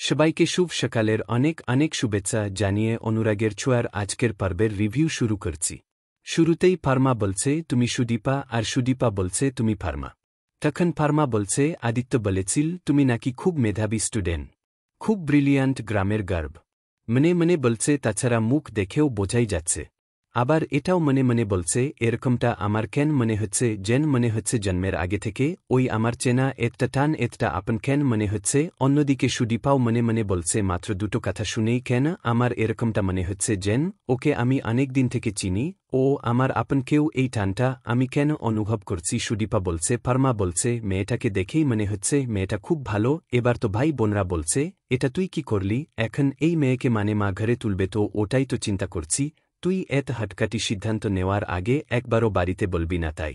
সবাইকে শুভ সকালের অনেক অনেক শুভেচ্ছা জানিয়ে অনুরাগের ছোঁয়ার আজকের পর্বের রিভিউ শুরু করছি। শুরুতেই ফার্মা বলছে তুমি সুদীপা আর সুদীপা বলছে তুমি ফার্মা। তখন ফার্মা বলছে আদিত্য বলেছিল তুমি নাকি খুব মেধাবী স্টুডেন্ট, খুব ব্রিলিয়ান্ট, গ্রামের গার্ব। মনে মনে বলছে তাছাড়া মুখ দেখেও বোঝাই যাচ্ছে। আবার এটাও মনে মনে বলছে এরকমটা আমার কেন মনে হচ্ছে যেন মনে হচ্ছে জন্মের আগে থেকে ওই আমার চেনা এতটা টান এতটা আপন কেন মনে হচ্ছে। অন্যদিকে সুদীপাও মনে মনে বলছে মাত্র দুটো কথা শুনেই কেন আমার এরকমটা মনে হচ্ছে যেন ওকে আমি অনেক দিন থেকে চিনি, ও আমার আপন কেউ, এই টানটা আমি কেন অনুভব করছি। সুদীপা বলছে ফার্মা বলছে মেয়েটাকে দেখেই মনে হচ্ছে মেয়েটা খুব ভালো। এবার তো ভাই বোনরা বলছে এটা তুই কি করলি, এখন এই মেয়েকে মানে মা ঘরে তুলবে তো ওটাই তো চিন্তা করছি। তুই এত হাটকাটি সিদ্ধান্ত নেওয়ার আগে একবারও বাড়িতে বলবি না তাই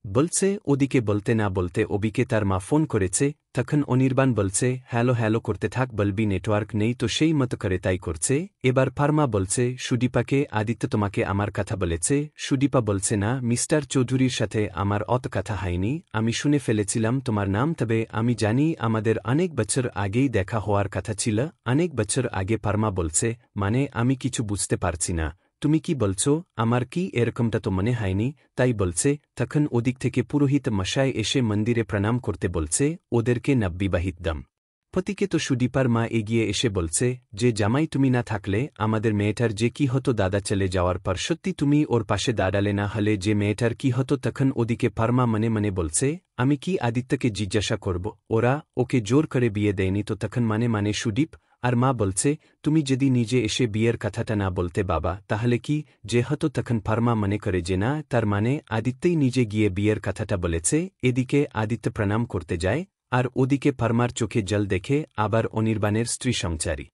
বলছে। ওদিকে বলতে না বলতে অবিকে তার মা ফোন করেছে। তখন অনির্বাণ বলছে হ্যালো হ্যালো করতে থাক, বলবি নেটওয়ার্ক নেই তো সেই মতো করে তাই করছে। এবার ফার্মা বলছে সুদীপাকে আদিত্য তোমাকে আমার কথা বলেছে। সুদীপা বলছে না মিস্টার চৌধুরীর সাথে আমার অত কথা হয়নি, আমি শুনে ফেলেছিলাম তোমার নাম, তবে আমি জানি আমাদের অনেক বছর আগেই দেখা হওয়ার কথা ছিল। অনেক বছর আগে। ফার্মা বলছে মানে আমি কিছু বুঝতে পারছি না, তুমি কি বলছো, আমার কি এরকমটা তো মনে হয়নি। তাই বলছে। তখন ওদিক থেকে পুরোহিত মশাই এসে মন্দিরে প্রণাম করতে বলছে ওদেরকে নববিবাহিত দম্পতিকে। তো সুদীপার মা এগিয়ে এসে বলছে যে জামাই তুমি না থাকলে আমাদের মেয়েটার যে কি হতো, দাদা চলে যাওয়ার পর সত্যি তুমি ওর পাশে দাঁড়ালে না হলে যে মেয়েটার কি হতো। তখন ওদিকে ফার্মা মনে মনে বলছে আমি কি আদিত্যকে জিজ্ঞাসা করব, ওরা ওকে জোর করে বিয়ে দেয়নি তো। তখন মানে সুদীপ আর মা বলছে তুমি যদি নিজে এসে বিয়ের কথাটা না বলতে বাবা তাহলে কি যে হতো। তখন ফার্মা মনে করে যে না, তার মানে আদিত্যই নিজে গিয়ে বিয়ের কথাটা বলেছে। এদিকে আদিত্য প্রণাম করতে যায় আর ওদিকে ফার্মার চোখে জল দেখে আবার অনির্বাণের স্ত্রী সংচারী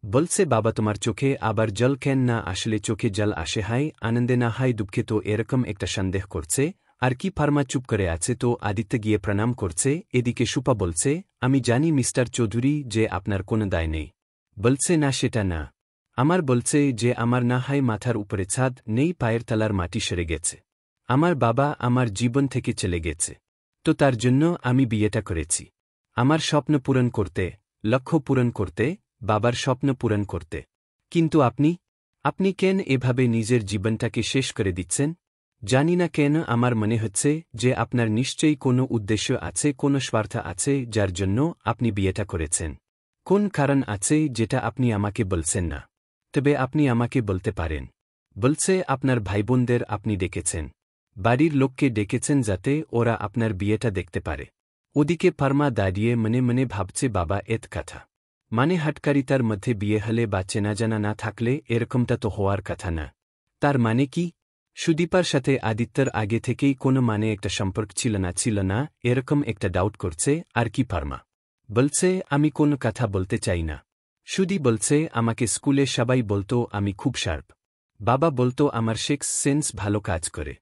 বলছে বাবা তোমার চোখে আবার জল কেন না, আসলে চোখে জল আসে হাই আনন্দে না হাই দুঃখে, তো এরকম একটা সন্দেহ করছে। আর কি ফার্মা চুপ করে আছে তো আদিত্য গিয়ে প্রণাম করছে। এদিকে সুপা বলছে আমি জানি মিস্টার চৌধুরী যে আপনার কোনো দায় নেই। বলছে না সেটা না, আমার বলছে যে আমার না হয় মাথার উপরে ছাদ নেই, পায়ের তলার মাটি সরে গেছে, আমার বাবা আমার জীবন থেকে চলে গেছে, তো তার জন্য আমি বিয়েটা করেছি আমার স্বপ্ন পূরণ করতে, লক্ষ্য পূরণ করতে, বাবার স্বপ্ন পূরণ করতে। কিন্তু আপনি কেন এভাবে নিজের জীবনটাকে শেষ করে দিচ্ছেন? জানি না কেন আমার মনে হচ্ছে যে আপনার নিশ্চয়ই কোনো উদ্দেশ্য আছে, কোনো স্বার্থ আছে যার জন্য আপনি বিয়েটা করেছেন। কোন কারণ আছে যেটা আপনি আমাকে বলছেন না, তবে আপনি আমাকে বলতে পারেন। বলছে আপনার ভাইবোনদের আপনি ডেকেছেন, বাড়ির লোককে ডেকেছেন যাতে ওরা আপনার বিয়েটা দেখতে পারে। ওদিকে ফার্মা দাঁড়িয়ে মনে মনে ভাবছে বাবা এত কথা মানে হাটকারিতার মধ্যে বিয়ে হলে বা চেনাজানা না থাকলে এরকমটা তো হওয়ার কথা না। তার মানে কি সুদীপার সাথে আদিত্যর আগে থেকেই কোনো মানে একটা সম্পর্ক ছিল না এরকম একটা ডাউট করছে। আর কি ফার্মা বলছে আমি কোনো কথা বলতে চাই না। সুদী বলছে আমাকে স্কুলে সবাই বলতো আমি খুব শার্প, বাবা বলতো আমার সেক্স সেন্স ভালো কাজ করে,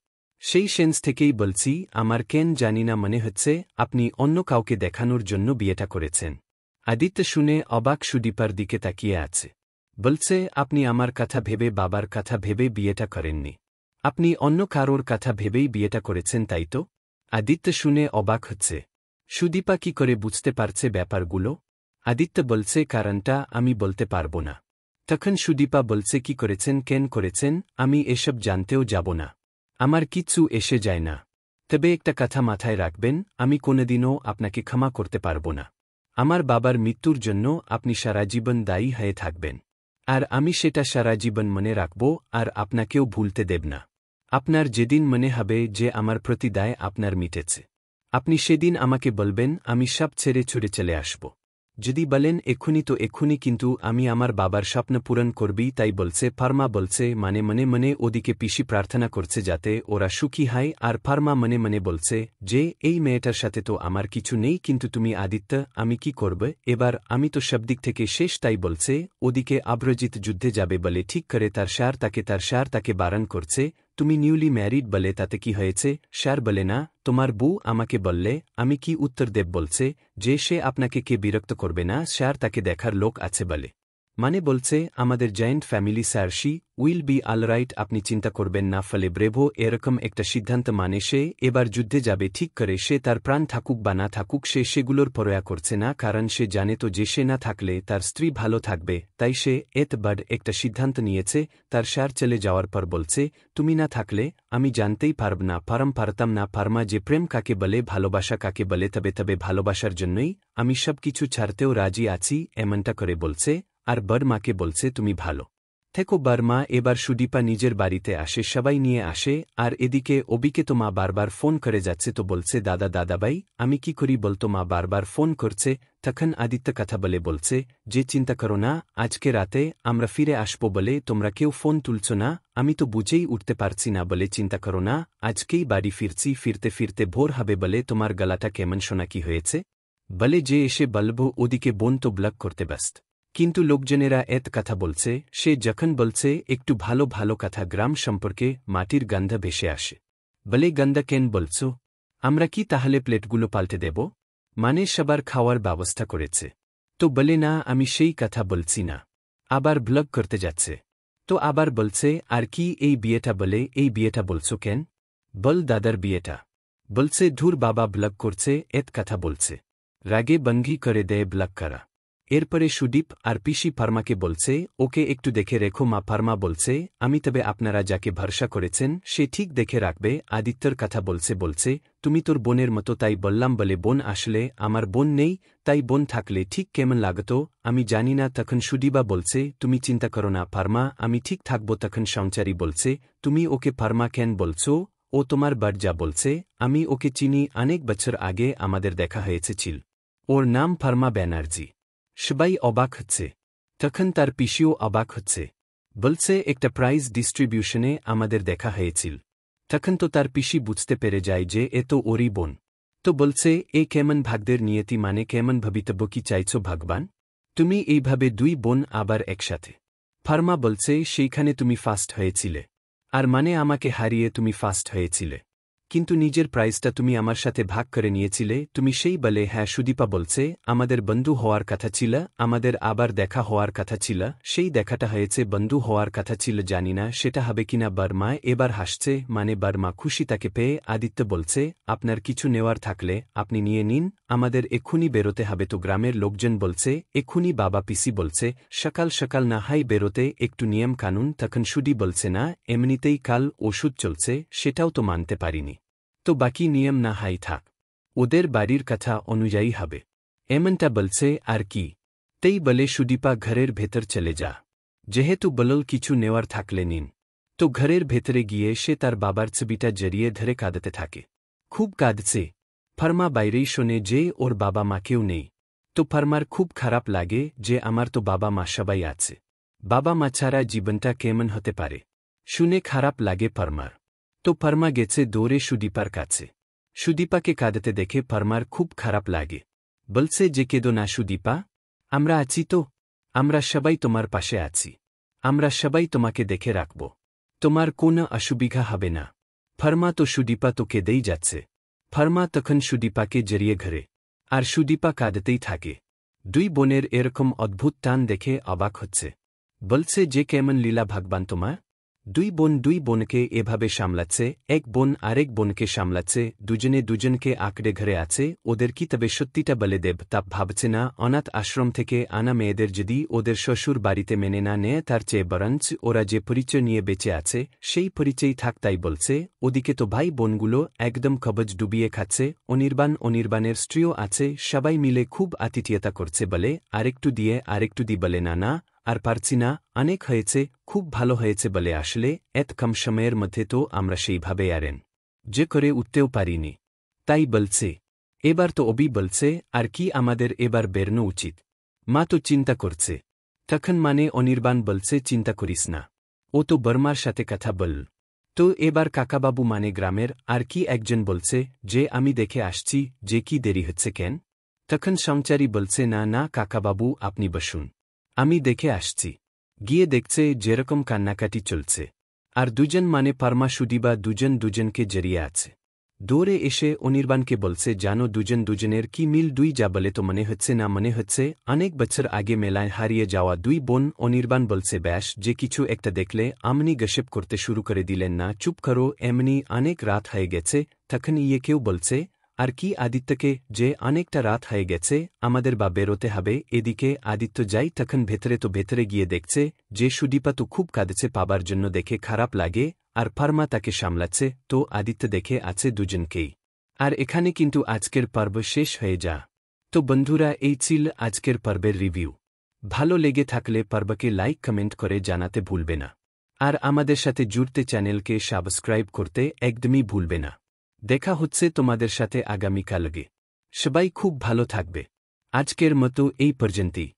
সেই সেন্স থেকেই বলছি আমার কেন জানি না মনে হচ্ছে আপনি অন্য কাউকে দেখানোর জন্য বিয়েটা করেছেন। আদিত্য শুনে অবাক সুদীপার দিকে তাকিয়ে আছে। বলছে আপনি আমার কথা ভেবে বাবার কথা ভেবে বিয়েটা করেননি, আপনি অন্য কারোর কথা ভেবেই বিয়েটা করেছেন তাই তো? আদিত্য শুনে অবাক হচ্ছে। সুদীপা কি করে বুঝতে পারছে ব্যাপারগুলো? আদিত্য বলছে কারণটা আমি বলতে পারব না। তখন সুদীপা বলছে কি করেছেন কেন করেছেন আমি এসব জানতেও যাব না, আমার কিচ্ছু এসে যায় না। তবে একটা কথা মাথায় রাখবেন, আমি কোনোদিনও আপনাকে ক্ষমা করতে পারব না। আমার বাবার মৃত্যুর জন্য আপনি সারা জীবন দায়ী হয়ে থাকবেন, আর আমি সেটা সারা জীবন মনে রাখব আর আপনাকেও ভুলতে দেব না। আপনার যেদিন মনে হবে যে আমার প্রতি দায় আপনার মিটেছে, আপনি সেদিন আমাকে বলবেন, আমি সব ছেড়ে ছুড়ে চলে আসব। যদি বলেন এক্ষুনি তো এক্ষুনি, কিন্তু আমি আমার বাবার স্বপ্ন পূরণ করবি। তাই বলছে ফার্মা বলছে মনে মনে ওদিকে পিসি প্রার্থনা করছে যাতে ওরা সুখী হয়। আর ফার্মা মনে মনে বলছে যে এই মেয়েটার সাথে তো আমার কিছু নেই, কিন্তু তুমি আদিত্য আমি কি করবে এবার, আমি তো সব দিক থেকে শেষ। তাই বলছে ওদিকে আব্রজিৎ যুদ্ধে যাবে বলে ঠিক করে তার সার তাকে বারণ করছে, তুমি নিউলি ম্যারিড বলে তাতে কি হয়েছে? স্যার বলে না, তোমার বউ আমাকে বললে আমি কি উত্তর দেব? বলছে যে সে আপনাকে কে বিরক্ত করবে না, স্যার তাকে দেখার লোক আছে বলে। মানে বলছে আমাদের জয়েন্ট ফ্যামিলি স্যারশি উইল বি অলরাইট, আপনি চিন্তা করবেন না। ফলে ব্রেভো এরকম একটা সিদ্ধান্ত মানে সে এবার যুদ্ধে যাবে ঠিক করে। সে তার প্রাণ থাকুক বা না থাকুক সে সেগুলোর পরোয়া করছে না, কারণ সে জানে তো যে সে না থাকলে তার স্ত্রী ভালো থাকবে। তাই সে এতবাদ একটা সিদ্ধান্ত নিয়েছে। তার স্যার চলে যাওয়ার পর বলছে, তুমি না থাকলে আমি জানতেই পারতাম না ফার্মা যে প্রেম কাকে বলে, ভালোবাসা কাকে বলে। তবে ভালোবাসার জন্যই আমি সব কিছু ছাড়তেও রাজি আছি, এমনটা করে বলছে। আর বড়মাকে বলছে তুমি ভালো থেকো। বড়মা এবার সুদীপা নিজের বাড়িতে আসে, সবাই নিয়ে আসে। আর এদিকে অবিকে তো মা বারবার ফোন করে যাচ্ছে, তো বলছে দাদাভাই আমি কি করি বলতো, মা বারবার ফোন করছে। তখন আদিত্য কথা বলে বলছে যে চিন্তা করো না, আজকে রাতে আমরা ফিরে আসবো বলে তোমরা কেউ ফোন তুলছ না, আমি তো বুঝেই উঠতে পারছি না বলে চিন্তা করো না, আজকেই বাড়ি ফিরছি, ফিরতে ফিরতে ভোর হবে বলে। তোমার গলাটা কেমন শোনা, কি হয়েছে বলে যে এসে বলবো। ওদিকে বোন তো ব্লক করতে ব্যস্ত, কিন্তু লোকজনেরা এত কথা বলছে। সে যখন বলছে একটু ভালো ভালো কথা গ্রাম সম্পর্কে, মাটির গন্ধ ভেসে আসে। বলে গন্ধ কেন বলছো, আমরা কি তাহলে প্লেটগুলো পাল্টে দেব, মানে সবার খাওয়ার ব্যবস্থা করেছে। তো বলে না আমি সেই কথা বলছি না, আবার ব্লগ করতে যাচ্ছে। তো আবার বলছে আর কি এই বিয়েটা, বলে এই বিয়েটা বলছো কেন, বল দাদার বিয়েটা। বলছে ধুর বাবা ব্লগ করছে, এত কথা বলছে। রাগে বঙ্গি করে দেয় ব্লগ করা। এরপরে সুদীপ আর পিসি ফার্মাকে বলছে ওকে একটু দেখে রেখো। মা ফার্মা বলছে আমি তবে আপনারা যাকে ভরসা করেছেন সে ঠিক দেখে রাখবে। আদিত্যর কথা বলছে তুমি তোর বোনের মতো, তাই বললাম বলে বোন আসলে আমার বোন নেই, তাই বোন থাকলে ঠিক কেমন লাগতো আমি জানি না। তখন সুদীপা বলছে তুমি চিন্তা করো না ফার্মা, আমি ঠিক থাকবো। তখন সংচারী বলছে তুমি ওকে ফার্মা কেন বলছো, ও তোমার বাড় যা বলছে আমি ওকে চিনি, অনেক বছর আগে আমাদের দেখা হয়েছিল, ওর নাম ফার্মা ব্যানার্জি। সবাই অবাক হচ্ছে। তখন তার পিসিও অবাক হচ্ছে, বলছে একটা প্রাইজ ডিস্ট্রিবিউশনে আমাদের দেখা হয়েছিল। তখন তো তার পিসি বুঝতে পেরে যায় যে এ তো ওরই বোন। তো বলছে এ কেমন ভাগ্যের নিয়তি, মানে কেমন ভবিতব্য কি চাইছো ভগবান, তুমি এইভাবে দুই বোন আবার একসাথে। ফার্মা বলছে সেইখানে তুমি ফার্স্ট হয়েছিলে, আর মানে আমাকে হারিয়ে তুমি ফার্স্ট হয়েছিলে, কিন্তু নিজের প্রাইজটা তুমি আমার সাথে ভাগ করে নিয়েছিলে তুমি, সেই বলে হ্যাঁ। সুদীপা বলছে আমাদের বন্ধু হওয়ার কথা ছিল, আমাদের আবার দেখা হওয়ার কথা ছিল, সেই দেখাটা হয়েছে, বন্ধু হওয়ার কথা ছিল, জানি না সেটা হবে কিনা। বর্মা এবার হাসছে, মানে বর্মা খুশি তাকে পেয়ে। আদিত্য বলছে আপনার কিছু নেওয়ার থাকলে আপনি নিয়ে নিন, আমাদের এক্ষুনি বেরোতে হবে। তো গ্রামের লোকজন বলছে এক্ষুনি, বাবা পিসি বলছে সকাল সকাল না হয় বেরোতে, একটু নিয়ম কানুন। তখন সুদি বলছে না এমনিতেই কাল ওষুধ চলছে, সেটাও তো মানতে পারিনি, তো বাকি নিয়ম না হাই থাক, ওদের বাড়ির কথা অনুযায়ী হবে, এমনটা বলছে আর কি। তেই বলে সুদীপা ঘরের ভেতর চলে যা, যেহেতু বলল কিছু নেওয়ার থাকলে নিন। তো ঘরের ভেতরে গিয়ে সে তার বাবার ছবিটা জড়িয়ে ধরে কাঁদতে থাকে, খুব কাঁদছে। ফার্মা বাইরেই শোনে যে ওর বাবা মা কেউ নেই। তো ফার্মার খুব খারাপ লাগে যে আমার তো বাবা মা সবাই আছে, বাবা মা ছাড়া জীবনটা কেমন হতে পারে, শুনে খারাপ লাগে ফার্মার। তো ফার্মা গেছে দৌড়ে সুদীপার কাছে। সুদীপাকে কাঁদতে দেখে ফার্মার খুব খারাপ লাগে, বলছে যে কেঁদো না সুদীপা, আমরা আছি তো, আমরা সবাই তোমার পাশে আছি, আমরা সবাই তোমাকে দেখে রাখব, তোমার কোনো অসুবিধা হবে না। ফার্মা তো সুদীপা তো কেঁদেই যাচ্ছে। ফার্মা তখন সুদীপাকে জড়িয়ে ঘরে, আর সুদীপা কাঁদতেই থাকে। দুই বোনের এরকম অদ্ভুত টান দেখে অবাক হচ্ছে, বলছে যে কেমন লীলা ভগবান তোমার, দুই বোনকে এভাবে সামলাচ্ছে, এক বোন আরেক বোনকে সামলাচ্ছে, দুজনে দুজনকে আঁকড়ে ঘরে আছে। ওদের কি তবে সত্যিটা বলে দেব তা ভাবছে না। অনাথ আশ্রম থেকে আনা মেয়েদের যদি ওদের শ্বশুর বাড়িতে মেনে না নেয় তার চেয়ে বরঞ্চ ওরা যে পরিচয় নিয়ে বেঁচে আছে সেই পরিচয়ই থাক, তাই বলছে। ওদিকে তো ভাই বোনগুলো একদম কবজ ডুবিয়ে খাচ্ছে, অনির্বাণের স্ত্রীও আছে, সবাই মিলে খুব আতিথেয়তা করছে, বলে আরেকটু দি বলে না আর পারছি না, অনেক হয়েছে, খুব ভালো হয়েছে বলে, আসলে এত কম সময়ের মধ্যে তো আমরা সেইভাবে আরেন যে করে উঠতেও পারিনি, তাই বলছে। এবার তো অবি বলছে আর কি আমাদের এবার বেরনো উচিত, মা তো চিন্তা করছে। তখন মানে অনির্বাণ বলছে চিন্তা করিস না, ও তো বর্মার সাথে কথা বল। তো এবার কাকাবাবু মানে গ্রামের আর কি একজন বলছে যে আমি দেখে আসছি, যে কি দেরি হচ্ছে কেন। তখন সংচারী বলছে না কাকাবাবু আপনি বসুন, আমি দেখে আসছি। গিয়ে দেখছে যেরকম কান্নাকাটি চলছে, আর দুজন মানে ফার্মা সুদীপা দুজনকে জড়িয়ে আছে। দৌড়ে এসে অনির্বাণকে বলছে, জানো দুজন দুজনের কি মিল, দুই যা বলে তো মনে হচ্ছে না, মনে হচ্ছে অনেক বছর আগে মেলায় হারিয়ে যাওয়া দুই বোন। অনির্বাণ বলছে, ব্যাস, যে কিছু একটা দেখলে আমনি গসিপ করতে শুরু করে দিলেন না, চুপ করো, এমনি অনেক রাত হয়ে গেছে। তখন কেউ বলছে, আর কি আদিত্যকে, যে অনেকটা রাত হয়ে গেছে, আমাদের বা বেরোতে হবে। এদিকে আদিত্য যাই তখন ভেতরে গিয়ে দেখছে যে সুদীপা তো খুব কাঁদেছে, পাবার জন্য দেখে খারাপ লাগে, আর ফার্মা তাকে সামলাচ্ছে। তো আদিত্য দেখে আছে দুজনকেই। আর এখানে কিন্তু আজকের পর্ব শেষ হয়ে যা। তো বন্ধুরা, এই ছিল আজকের পর্বের রিভিউ। ভালো লেগে থাকলে পর্বকে লাইক কমেন্ট করে জানাতে ভুলবে না, আর আমাদের সাথে জুড়তে চ্যানেলকে সাবস্ক্রাইব করতে একদমই ভুলবে না। দেখা হচ্ছে তোমাদের সাথে আগামীকালকে। সবাই খুব ভালো থাকবে। আজকের মতো এই পর্যন্তই।